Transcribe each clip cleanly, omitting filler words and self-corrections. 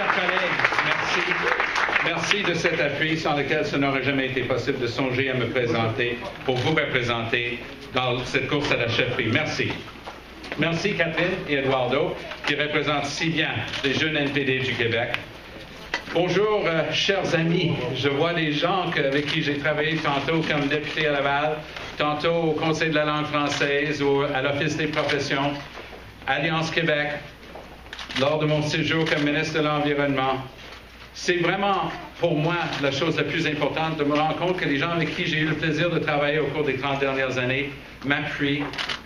chers collègues, merci. Merci de cet appui sans lequel ce n'aurait jamais été possible de songer à me présenter pour vous représenter dans cette course à la chefferie. Merci. Merci Catherine et Eduardo qui représentent si bien les jeunes NPD du Québec. Bonjour, chers amis. Je vois des gens avec qui j'ai travaillé tantôt comme député à Laval, tantôt au Conseil de la langue française ou à l'Office des professions, Alliance Québec, lors de mon séjour comme ministre de l'Environnement. C'est vraiment, pour moi, la chose la plus importante de me rendre compte que les gens avec qui j'ai eu le plaisir de travailler au cours des 30 dernières années m'appuient,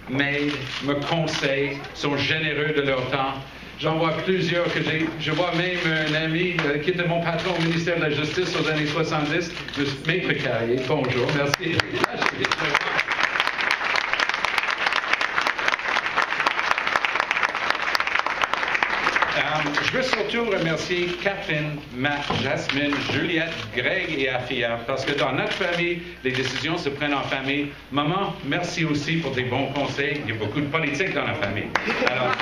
m'aident, me conseillent, sont généreux de leur temps. J'en vois plusieurs que je vois même un ami qui était mon patron au ministère de la Justice aux années 70, Mulcair. Bonjour, merci. Je veux surtout remercier Catherine, Matt, Jasmine, Juliette, Greg et Afia, parce que dans notre famille, les décisions se prennent en famille. Maman, merci aussi pour tes bons conseils. Il y a beaucoup de politique dans la famille. Alors,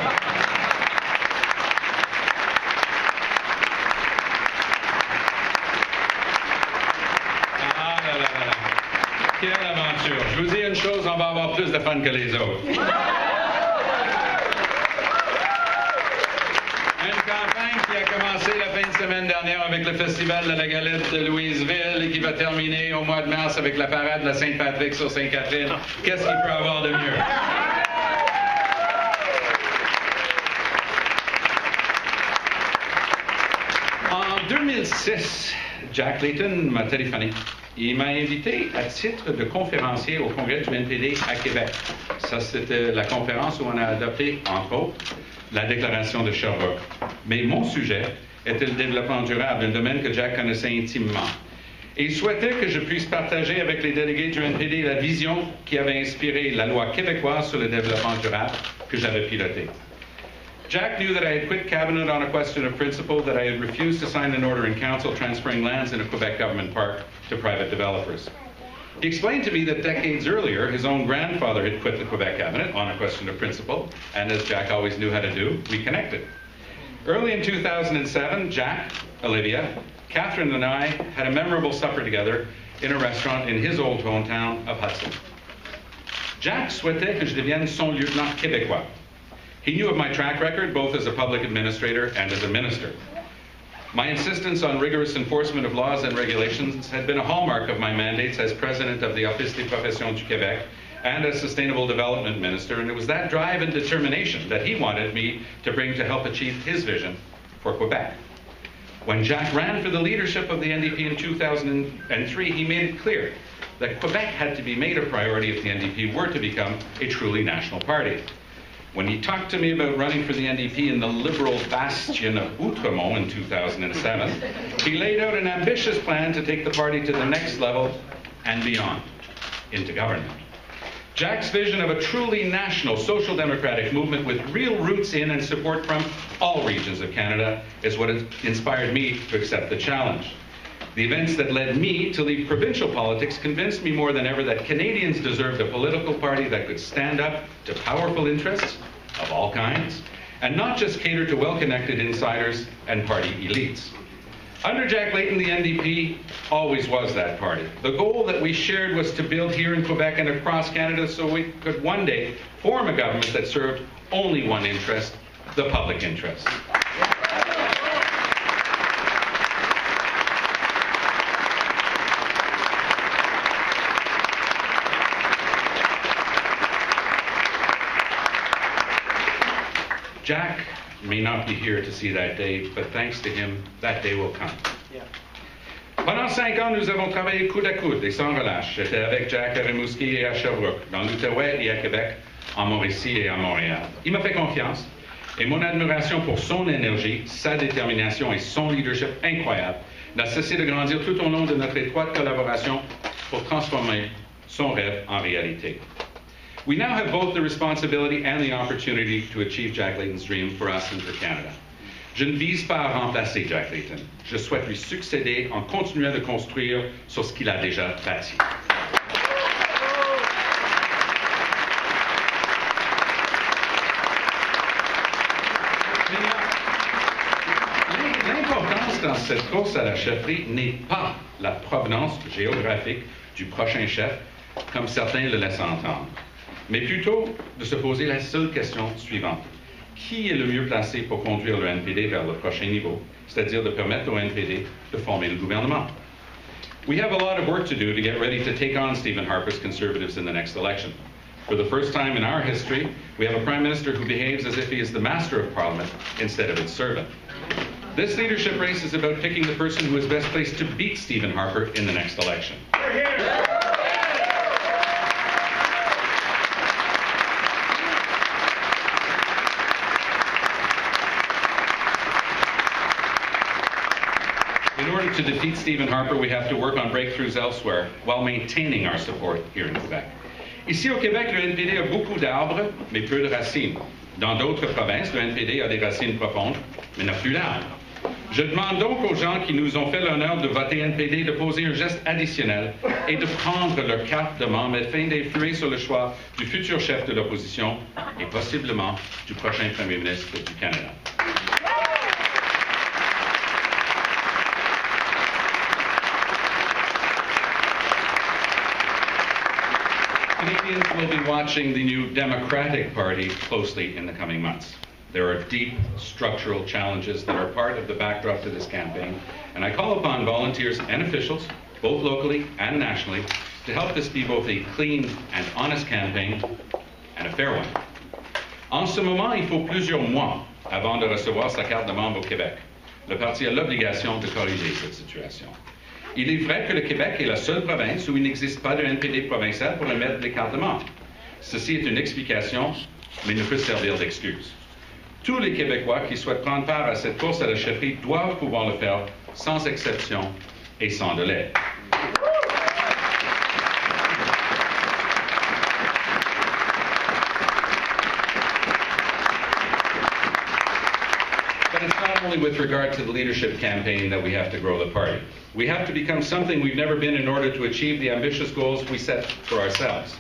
quelle aventure. Je vous dis une chose, on va avoir plus de fun que les autres. Une campagne qui a commencé la fin de semaine dernière avec le Festival de la Galette de Louisville et qui va terminer au mois de mars avec la parade de la Saint-Patrick sur Sainte-Catherine. Qu'est-ce qu'il peut avoir de mieux? En 2006, Jack Layton m'a téléphoné. Il m'a invité à titre de conférencier au congrès du NPD à Québec. Ça, c'était la conférence où on a adopté, entre autres, la déclaration de Sherbrooke. Mais mon sujet était le développement durable, un domaine que Jack connaissait intimement. Et il souhaitait que je puisse partager avec les délégués du NPD la vision qui avait inspiré la loi québécoise sur le développement durable que j'avais pilotée. Jack knew that I had quit cabinet on a question of principle, that I had refused to sign an order in council transferring lands in a Quebec government park to private developers. He explained to me that decades earlier, his own grandfather had quit the Quebec cabinet on a question of principle, and as Jack always knew how to do, we connected. Early in 2007, Jack, Olivia, Catherine, and I had a memorable supper together in a restaurant in his old hometown of Hudson. Jack souhaitait que je devienne son lieutenant québécois. He knew of my track record, both as a public administrator and as a minister. My insistence on rigorous enforcement of laws and regulations had been a hallmark of my mandates as president of the Office des professions du Québec and as Sustainable Development Minister, and it was that drive and determination that he wanted me to bring to help achieve his vision for Quebec. When Jack ran for the leadership of the NDP in 2003, he made it clear that Quebec had to be made a priority if the NDP were to become a truly national party. When he talked to me about running for the NDP in the liberal bastion of Outremont in 2007, he laid out an ambitious plan to take the party to the next level and beyond, into government. Jack's vision of a truly national social democratic movement with real roots in and support from all regions of Canada is what inspired me to accept the challenge. The events that led me to leave provincial politics convinced me more than ever that Canadians deserved a political party that could stand up to powerful interests of all kinds and not just cater to well-connected insiders and party elites. Under Jack Layton, the NDP always was that party. The goal that we shared was to build here in Quebec and across Canada so we could one day form a government that served only one interest, the public interest. Jack may not be here to see that day, but thanks to him, that day will come. Yeah. Pendant 5 ans, nous avons travaillé coude à coude et sans relâche. J'étais avec Jack à Rimouski et à Sherbrooke, dans l'Outaouais et à Québec, en Mauricie et à Montréal. Il m'a fait confiance et mon admiration pour son énergie, sa détermination et son leadership incroyable n'a cessé de grandir tout au long de notre étroite collaboration pour transformer son rêve en réalité. We now have both the responsibility and the opportunity to achieve Jack Layton's dream for us and for Canada. Je ne vise pas à remplacer Jack Layton. Je souhaite lui succéder en continuant de construire sur ce qu'il a déjà bâti. dans cette course à la chefferie n'est pas la provenance géographique du prochain chef, comme certains le laissent entendre, mais plutôt de se poser la seule question suivante. Qui est le mieux placé pour conduire le NPD vers le prochain niveau, c'est-à-dire de permettre au NPD de former le gouvernement? We have a lot of work to do to get ready to take on Stephen Harper's Conservatives in the next election. For the first time in our history, we have a Prime Minister who behaves as if he is the master of Parliament instead of its servant. This leadership race is about picking the person who is best placed to beat Stephen Harper in the next election. In order to defeat Stephen Harper, we have to work on breakthroughs elsewhere while maintaining our support here in Quebec. Ici au Québec, le NPD a beaucoup d'arbres, mais peu de racines. Dans d'autres provinces, le NPD a des racines profondes, mais n'a plus d'arbres. Je demande donc aux gens qui nous ont fait l'honneur de voter NPD de poser un geste additionnel et de prendre leur carte de membre afin d'influer sur le choix du futur chef de l'opposition et possiblement du prochain premier ministre du Canada. Canadians will be watching the new Democratic Party closely in the coming months. There are deep structural challenges that are part of the backdrop to this campaign, and I call upon volunteers and officials, both locally and nationally, to help this be both a clean and honest campaign and a fair one. En ce moment, il faut plusieurs mois avant de recevoir sa carte de membre au Québec. Le parti a l'obligation de corriger cette situation. Il est vrai que le Québec est la seule province où il n'existe pas de NPD provincial pour émettre des cartes de membres. Ceci est une explication, mais ne peut servir d'excuse. Tous les Québécois qui souhaitent prendre part à cette course à la chefferie doivent pouvoir le faire sans exception et sans délai. But it's not only with regard to the leadership campaign that we have to grow the party. We have to become something we've never been in order to achieve the ambitious goals we set for ourselves.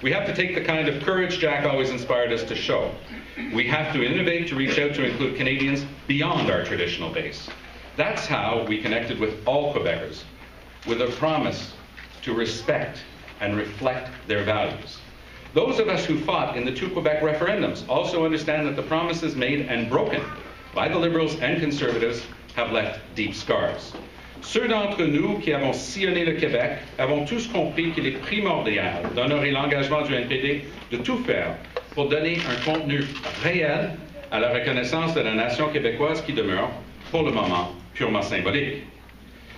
We have to take the kind of courage Jack always inspired us to show. We have to innovate to reach out to include Canadians beyond our traditional base. That's how we connected with all Quebecers, with a promise to respect and reflect their values. Those of us who fought in the two Quebec referendums also understand that the promises made and broken by the Liberals and Conservatives have left deep scars. Ceux d'entre nous qui avons sillonné le Québec avons tous compris qu'il est primordial d'honorer l'engagement du NPD de tout faire pour donner un contenu réel à la reconnaissance de la nation québécoise qui demeure, pour le moment, purement symbolique.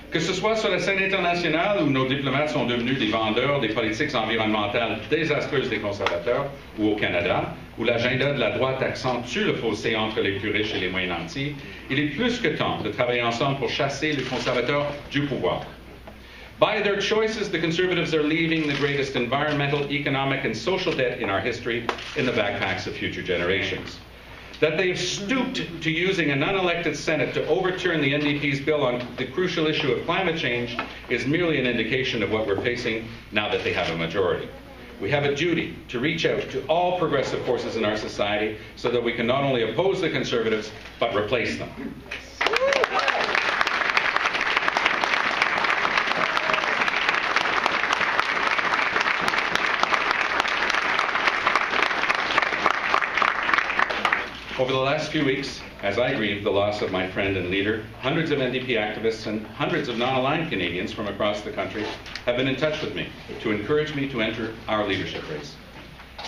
Que ce soit sur la scène internationale où nos diplomates sont devenus des vendeurs des politiques environnementales désastreuses des conservateurs, ou au Canada, où l'agenda de la droite accentue le fossé entre les plus riches et les moins nantis, il est plus que temps de travailler ensemble pour chasser les conservateurs du pouvoir. By their choices, the Conservatives are leaving the greatest environmental, economic, and social debt in our history in the backpacks of future generations. That they have stooped to using an unelected Senate to overturn the NDP's bill on the crucial issue of climate change is merely an indication of what we're facing now that they have a majority. We have a duty to reach out to all progressive forces in our society so that we can not only oppose the Conservatives, but replace them. Over the last few weeks, as I grieved the loss of my friend and leader, hundreds of NDP activists and hundreds of non-aligned Canadians from across the country have been in touch with me to encourage me to enter our leadership race.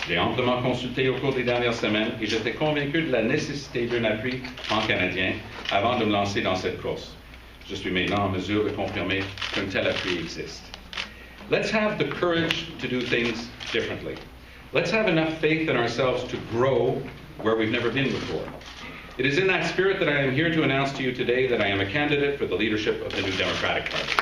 J'ai amplement consulté au cours des dernières semaines et j'étais convaincu de la nécessité d'un appui pan-canadien avant de me lancer dans cette course. Je suis maintenant en mesure de confirmer qu'un tel appui existe. Let's have the courage to do things differently. Let's have enough faith in ourselves to grow where we've never been before. It is in that spirit that I am here to announce to you today that I am a candidate for the leadership of the new Democratic Party.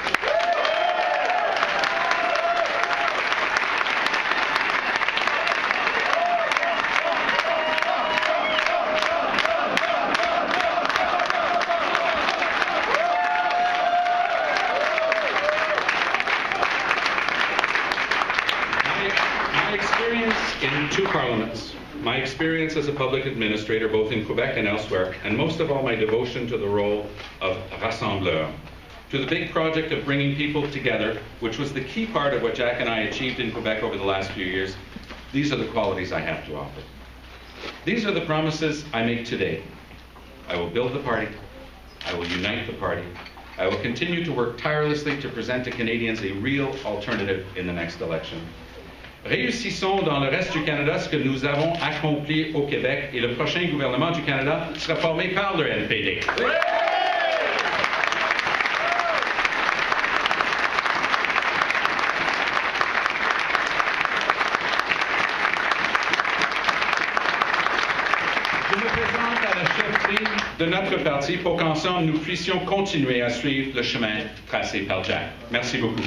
My experience in 2 parliaments, my experience as a public administrator both in Quebec and elsewhere, and most of all my devotion to the role of rassembleur, to the big project of bringing people together, which was the key part of what Jack and I achieved in Quebec over the last few years. These are the qualities I have to offer. These are the promises I make today. I will build the party. I will unite the party. I will continue to work tirelessly to present to Canadians a real alternative in the next election. Réussissons dans le reste du Canada ce que nous avons accompli au Québec et le prochain gouvernement du Canada sera formé par le NPD. Je me présente à la chefferie de notre parti pour qu'ensemble nous puissions continuer à suivre le chemin tracé par Jack. Merci beaucoup.